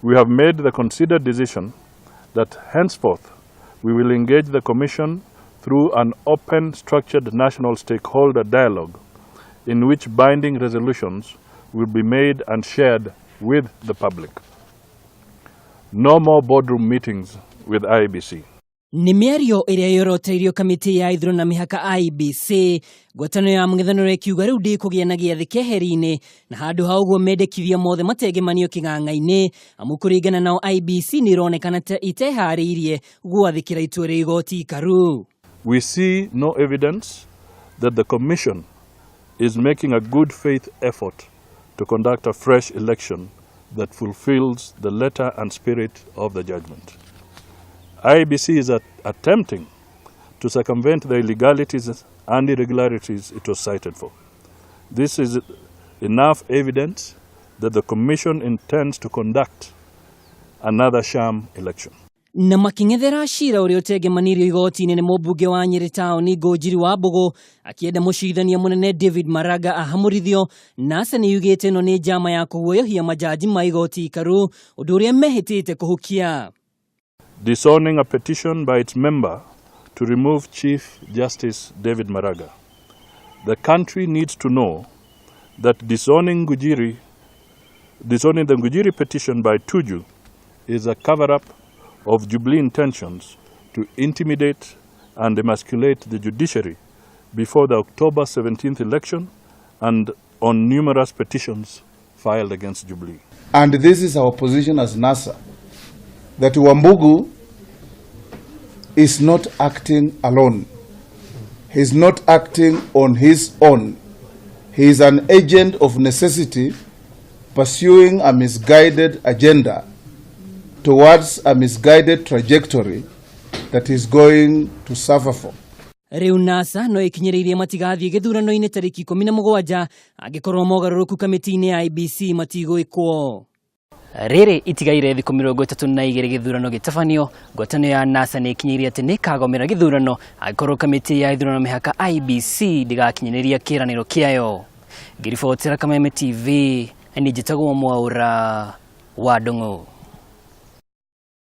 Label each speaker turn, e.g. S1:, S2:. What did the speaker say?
S1: We have made the considered decision that henceforth we will engage the Commission through an open, structured national stakeholder dialogue in which binding resolutions will be made and shared with the public. No more boardroom meetings with IEBC.
S2: Nĩ mĩario ĩrĩa yoroteirio kamĩtĩ ya ithurano na mĩhaka IEBC, ngwatanĩro ya mũng'ethanĩro ĩkiuga rĩu ndĩkũgĩa na gĩathĩ keheri-ini na handũ ha ũguo mendekithia mothe mategemanio kinga'nga'ini, amu kũringana nao IEBC nĩ ĩronekana ta iteharĩirie gwathĩkĩra itua rĩa igoti ikaru.
S1: We see no evidence that the Commission is making a good faith effort to conduct a fresh election that fulfills the letter and spirit of the judgment. IEBC is attempting to circumvent the illegalities and irregularities it was cited for. This is enough evidence that the Commission intends to conduct another sham election.
S2: Na making'ethera cira ũrĩa ũtegemanirio igoti-ini nĩ mubunge wa Nyeri tauni Ngunjiri Wambugu akienda mũcirithania mũnene David Maraga ahamũrithio, nasa niyugite ĩno nĩ njama ya kũguoyohia majaji ma igoti ikaru, ũndũ ũrĩa mehĩtĩte kũhukia.
S1: Disowning a petition by its member to remove Chief Justice David Maraga. The country needs to know that disowning the Ngunjiri petition by Tuju is a cover-up of Jubilee intentions to intimidate and emasculate the judiciary before the October 17th election and on numerous petitions filed against Jubilee.
S3: And this is our position as NASA, that Wambugu is not acting alone. He is not acting on his own. He is an agent of necessity pursuing a misguided agenda towards a misguided trajectory that is going to suffer for.
S2: Rĩu NASA no ĩkinyĩrĩirie matigathiĩ gĩthurano-inĩ tarĩki 17 angĩkorwo mogarũrũku kamĩtĩ-inĩ ya IEBC matigwĩkwo. Rĩrĩ itigaire thikũ 32 gĩthurano gĩtabanio, ngwatanĩro ya NASA nĩ ikinyĩirie atĩ nĩ ĩkagomera gĩthurano angĩkorwo kamĩtĩ ya ithurano na mĩhaka IEBC ndĩgakinyanĩria kĩĩranĩro kĩayo. Ngĩribotera Kameme TV, nĩ njĩtagwo Mwaura wa Ndung'u.